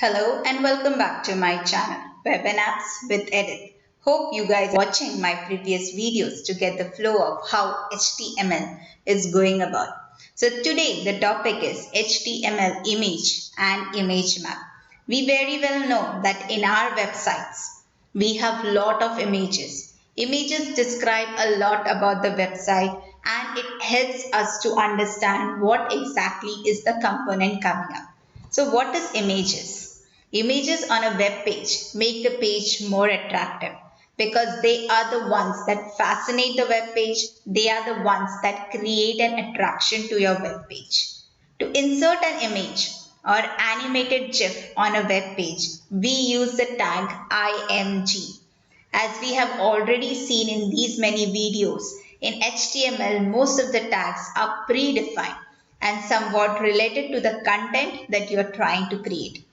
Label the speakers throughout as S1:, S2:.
S1: Hello and welcome back to my channel, Web&Apps with Edith. Hope you guys are watching my previous videos to get the flow of how HTML is going about. So today the topic is HTML image and image map. We very well know that in our websites, we have lot of images. Images describe a lot about the website and it helps us to understand what exactly is the component coming up. So what is images? Images on a web page make the page more attractive because they are the ones that fascinate the web page. They are the ones that create an attraction to your web page. To insert an image or animated GIF on a web page, we use the tag IMG. As we have already seen in these many videos, in HTML, most of the tags are predefined and somewhat related to the content that you are trying to create.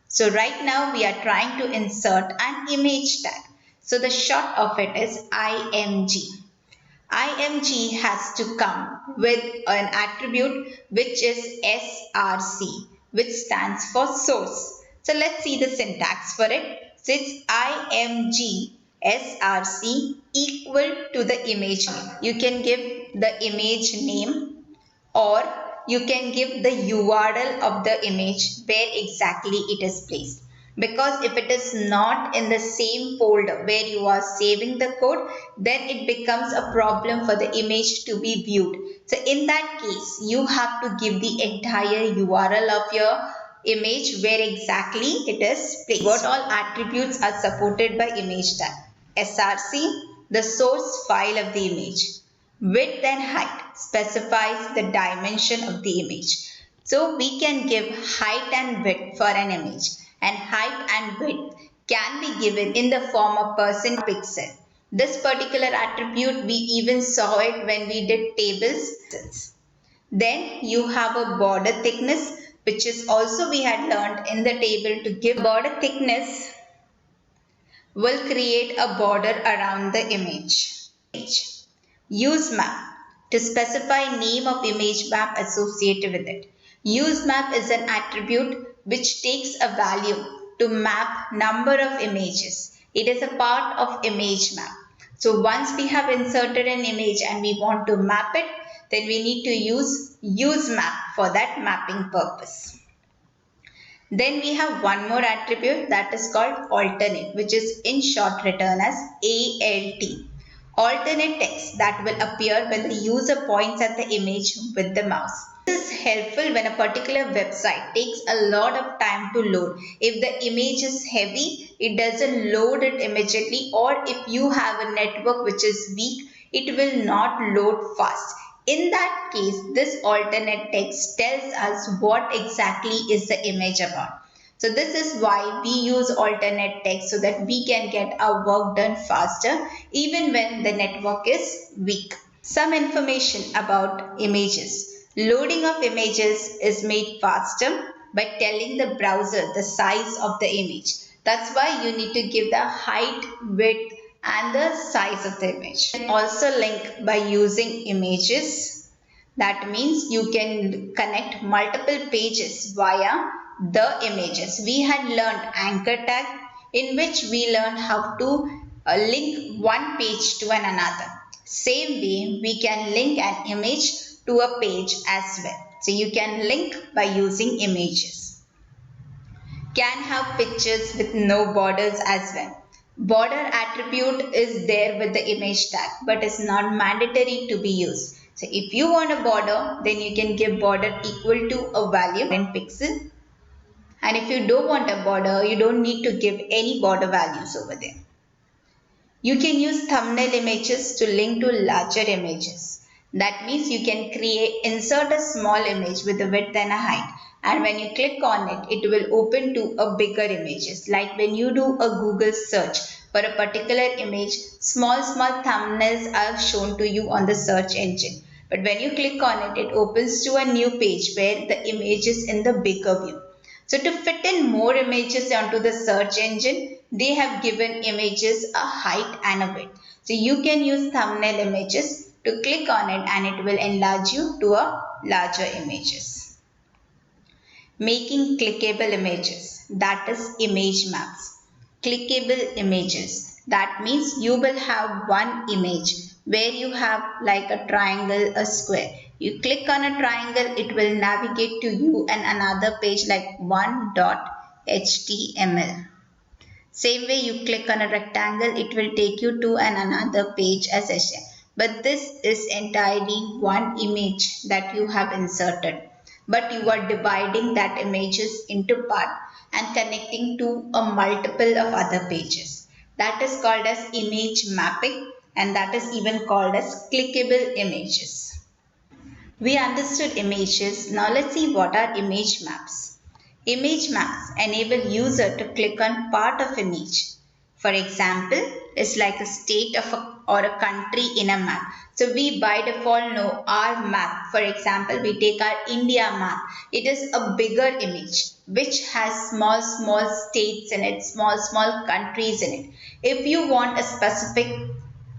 S1: So right now we are trying to insert an image tag. So the short of it is IMG. IMG has to come with an attribute which is SRC, which stands for source. So let's see the syntax for it. So it's IMG SRC equal to the image name. You can give the image name or you can give the URL of the image where exactly it is placed. Because if it is not in the same folder where you are saving the code, then it becomes a problem for the image to be viewed. So in that case, you have to give the entire URL of your image where exactly it is placed. What all attributes are supported by image tag? SRC, the source file of the image. Width and height specifies the dimension of the image. So we can give height and width for an image, and height and width can be given in the form of %pixel. This particular attribute we even saw it when we did tables. Then you have a border thickness, which is also we had learned in the table to give border thickness will create a border around the image. Use map to specify name of image map associated with it. Use map is an attribute which takes a value to map number of images. It is a part of image map. So once we have inserted an image and we want to map it, then we need to use map for that mapping purpose. Then we have one more attribute that is called alternate, which is in short written as ALT. Alternate text that will appear when the user points at the image with the mouse. This is helpful when a particular website takes a lot of time to load. If the image is heavy, it doesn't load it immediately, or if you have a network which is weak, it will not load fast. In that case, this alternate text tells us what exactly is the image about. So this is why we use alternate text so that we can get our work done faster even when the network is weak. Some information about images. Loading of images is made faster by telling the browser the size of the image. That's why you need to give the height, width and the size of the image. You can also link by using images. That means you can connect multiple pages via the images. We had learned anchor tag, in which we learned how to link one page to another. Same way we can link an image to a page as well. So you can link by using images. Can have pictures with no borders as well. Border attribute is there with the image tag but is not mandatory to be used. So if you want a border, then you can give border equal to a value in pixel. And if you don't want a border, you don't need to give any border values over there. You can use thumbnail images to link to larger images. That means you can insert a small image with a width and a height. And when you click on it, it will open to a bigger images. Like when you do a Google search for a particular image, small thumbnails are shown to you on the search engine. But when you click on it, it opens to a new page where the image is in the bigger view. So to fit in more images onto the search engine, they have given images a height and a width. So you can use thumbnail images to click on it and it will enlarge you to a larger images. Making clickable images. that is image maps. Clickable images. That means you will have one image where you have like a triangle, a square. You click on a triangle, it will navigate to you and another page like one.html. Same way you click on a rectangle, it will take you to another page as HTML. But this is entirely one image that you have inserted. But you are dividing that images into part and connecting to a multiple of other pages. That is called as image mapping, and that is even called as clickable images. We understood images. Now let's see what are image maps. Image maps enable user to click on part of image. For example, it's like a state of or a country in a map. So we by default know our map. For example, we take our India map. It is a bigger image which has small states in it, small countries in it. If you want a specific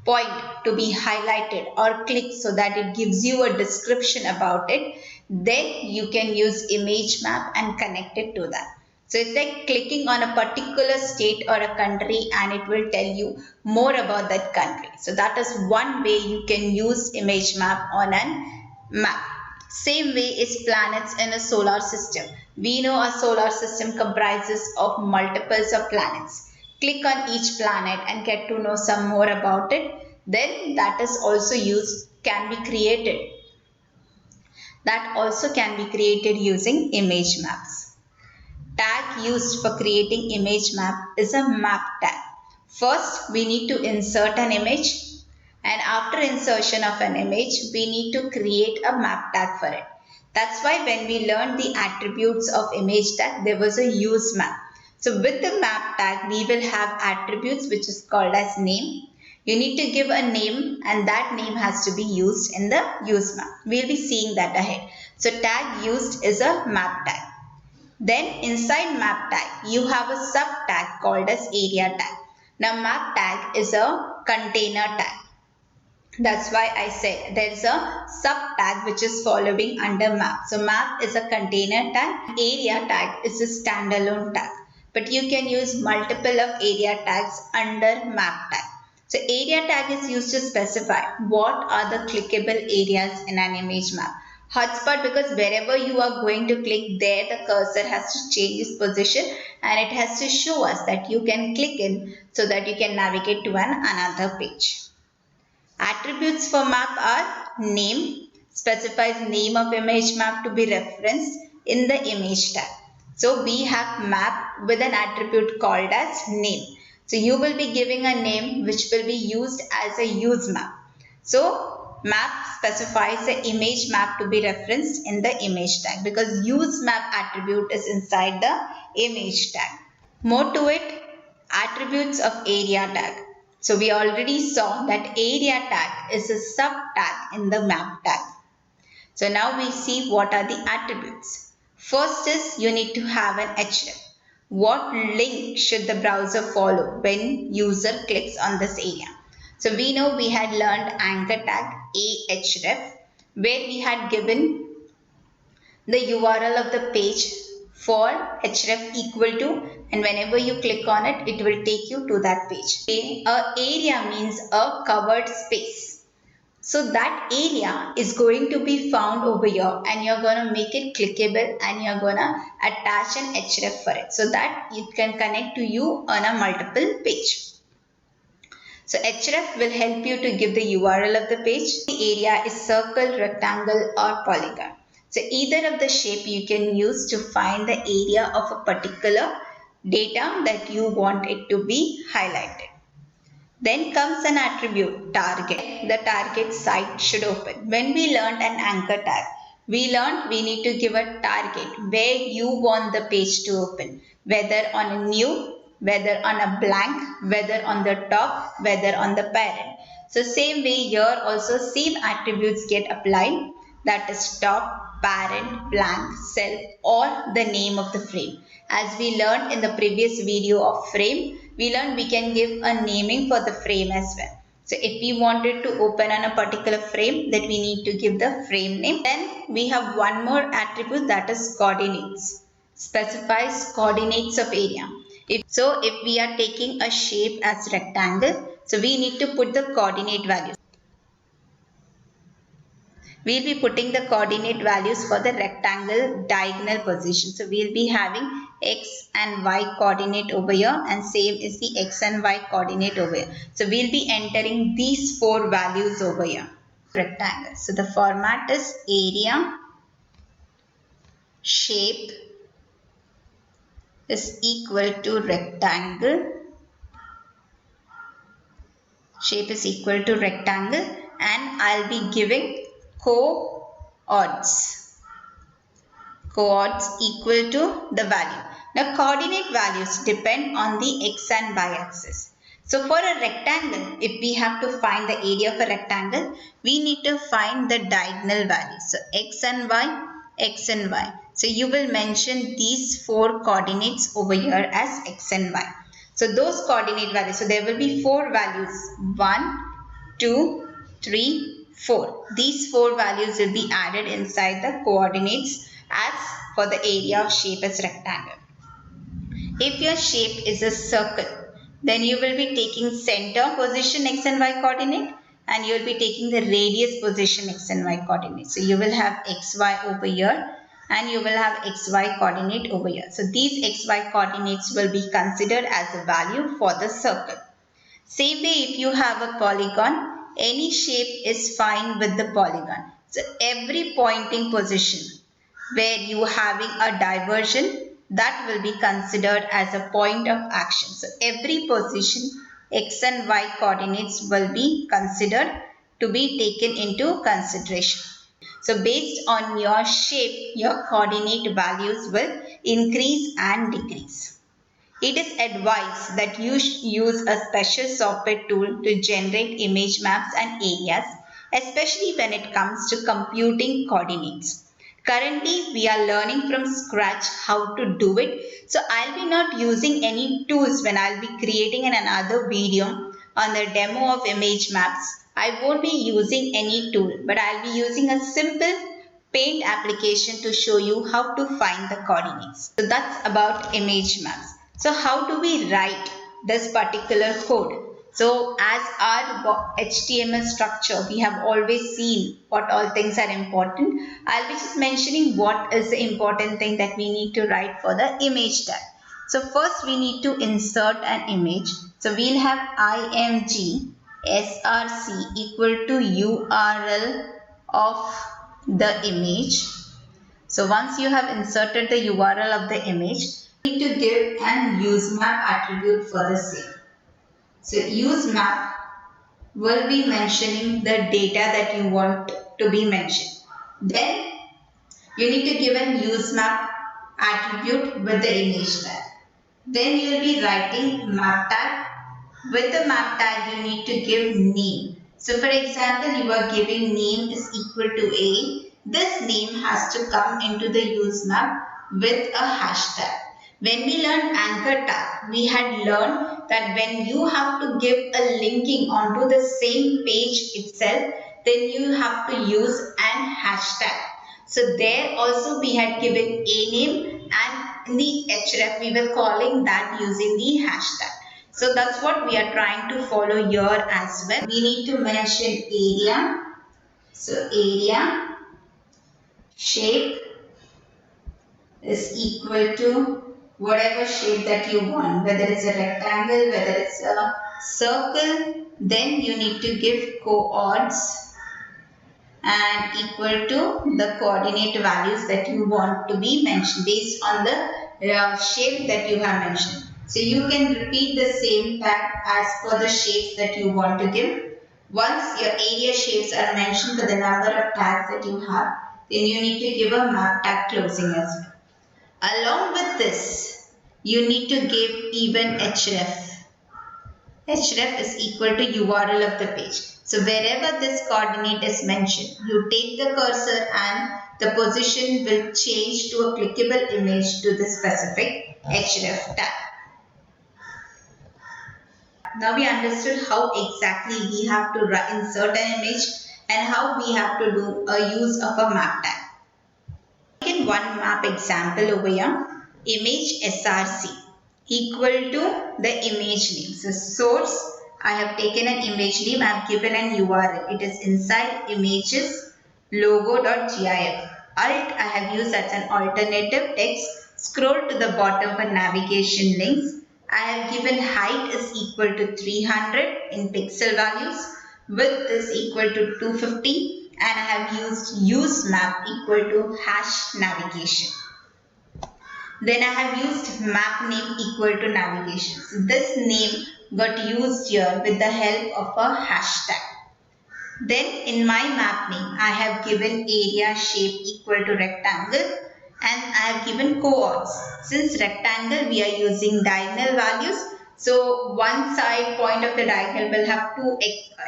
S1: point to be highlighted or clicked so that it gives you a description about it, then you can use image map and connect it to that. So it's like clicking on a particular state or a country and it will tell you more about that country. So that is one way you can use image map on a map. Same way is planets in a solar system. We know a solar system comprises of multiples of planets. Click on each planet and get to know some more about it. Then that is also can be created. That also can be created using image maps. Tag used for creating image map is a map tag. First, we need to insert an image, and after insertion of an image, we need to create a map tag for it. That's why when we learned the attributes of image tag, there was a use map. So with the map tag, we will have attributes which is called as name. You need to give a name and that name has to be used in the use map. We'll be seeing that ahead. So tag used is a map tag. Then inside map tag, you have a sub tag called as area tag. Now map tag is a container tag. That's why I said there is a sub tag which is following under map. So map is a container tag. Area tag is a standalone tag. But you can use multiple of area tags under map tag. So area tag is used to specify what are the clickable areas in an image map. Hotspot, because wherever you are going to click, there the cursor has to change its position and it has to show us that you can click in so that you can navigate to another page. Attributes for map are name, specifies name of image map to be referenced in the image tag. So we have map with an attribute called as name. So you will be giving a name which will be used as a use map. So map specifies the image map to be referenced in the image tag because use map attribute is inside the image tag. More to it, attributes of area tag. So we already saw that area tag is a sub tag in the map tag. So now we see what are the attributes. First is you need to have an href. What link should the browser follow when user clicks on this area? So we know we had learned anchor tag ahref where we had given the URL of the page for href equal to, and whenever you click on it, it will take you to that page. A area means a covered space. So that area is going to be found over here and you're going to make it clickable and you're going to attach an href for it so that it can connect to you on a multiple page. So href will help you to give the URL of the page. The area is circle, rectangle or polygon. So either of the shape you can use to find the area of a particular data that you want it to be highlighted. Then comes an attribute target. The target site should open. When we learned an anchor tag, we learned we need to give a target where you want the page to open. Whether on a new, whether on a blank, whether on the top, whether on the parent. So same way here also same attributes get applied. That is top, parent, blank, self or the name of the frame. As we learned in the previous video of frame, we learned we can give a naming for the frame as well. So if we wanted to open on a particular frame, that we need to give the frame name. Then we have one more attribute that is coordinates. specifies coordinates of area. If we are taking a shape as rectangle, so we need to put the coordinate values. We'll be putting the coordinate values for the rectangle diagonal position. So we'll be having x and y coordinate over here, and same is the x and y coordinate over here. So we'll be entering these four values over here. Rectangle. So the format is area shape is equal to rectangle. Shape is equal to rectangle, and I'll be giving coords equal to the value. Now coordinate values depend on the x and y axis. So for a rectangle, if we have to find the area of a rectangle, we need to find the diagonal values. So x and y, x and y. So you will mention these four coordinates over here as x and y. So those coordinate values, so there will be four values, 1, 2, 3, 4. These four values will be added inside the coordinates as for the area of shape as rectangle. If your shape is a circle, then you will be taking center position x and y coordinate, and you will be taking the radius position x and y coordinate. So you will have xy over here, and you will have xy coordinate over here. So these xy coordinates will be considered as a value for the circle. Same way, if you have a polygon, any shape is fine with the polygon. So every pointing position where you having a diversion, that will be considered as a point of action. So every position x and y coordinates will be considered to be taken into consideration. So based on your shape, your coordinate values will increase and decrease. It is advised that you use a special software tool to generate image maps and areas, especially when it comes to computing coordinates. Currently, we are learning from scratch how to do it. So I'll be not using any tools when I'll be creating another video on the demo of image maps. I won't be using any tool, but I'll be using a simple paint application to show you how to find the coordinates. So that's about image maps. So how do we write this particular code? So as our HTML structure, we have always seen what all things are important. I'll be just mentioning what is the important thing that we need to write for the image tag. So first we need to insert an image. So we'll have img src equal to URL of the image. So once you have inserted the URL of the image, you need to give an useMap attribute for the same. So useMap will be mentioning the data that you want to be mentioned. Then you need to give an useMap attribute with the image tag. Then you will be writing map tag. With the map tag, you need to give name. So for example, you are giving name is equal to A. This name has to come into the use map with a hashtag. When we learned anchor tag, we had learned that when you have to give a linking onto the same page itself, then you have to use an hashtag. So there also we had given a name, and in the href we were calling that using the hashtag. So that's what we are trying to follow here as well. We need to mention area. So area shape is equal to whatever shape that you want, whether it's a rectangle, whether it's a circle. Then you need to give coords and equal to the coordinate values that you want to be mentioned based on the shape that you have mentioned. So you can repeat the same tag as per the shapes that you want to give. Once your area shapes are mentioned for the number of tags that you have, then you need to give a map tag closing as well. Along with this, you need to give even href. Href is equal to URL of the page. So wherever this coordinate is mentioned, you take the cursor and the position will change to a clickable image to the specific href tag. Now we understood how exactly we have to insert an image and how we have to do a use of a map tag. Take one map example over here. image src equal to the image name. So source, I have taken an image name, I have given an URL. It is inside images logo.gif. Alt, I have used as an alternative text. Scroll to the bottom for navigation links. I have given height is equal to 300 in pixel values. Width is equal to 250 and I have used use map equal to hash navigation. Then I have used map name equal to navigation. So this name got used here with the help of a hashtag. Then in my map name, I have given area shape equal to rectangle and I have given coordinates. Since rectangle we are using diagonal values, so one side point of the diagonal will have two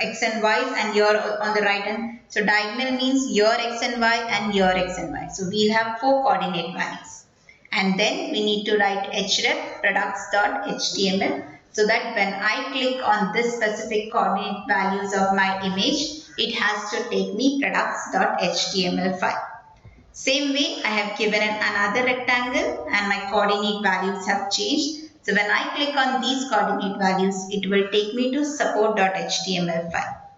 S1: x and y's and here on the right hand. So diagonal means your x and y and your x and y. So we'll have 4 coordinate values. And then we need to write href products.html so that when I click on this specific coordinate values of my image, it has to take me products.html file. Same way, I have given another rectangle and my coordinate values have changed. So when I click on these coordinate values, it will take me to support.html file.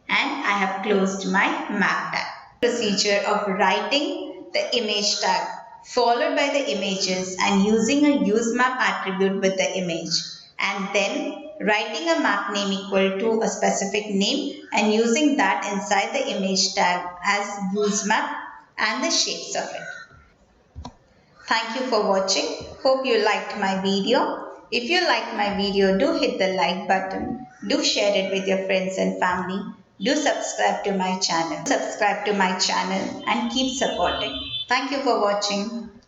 S1: And I have closed my map tag. Procedure of writing the image tag followed by the images and using a useMap attribute with the image, and then writing a map name equal to a specific name and using that inside the image tag as useMap and the shapes of it. Thank you for watching. Hope you liked my video. If you like my video, do hit the like button. Do share it with your friends and family. Do subscribe to my channel. And keep supporting. Thank you for watching.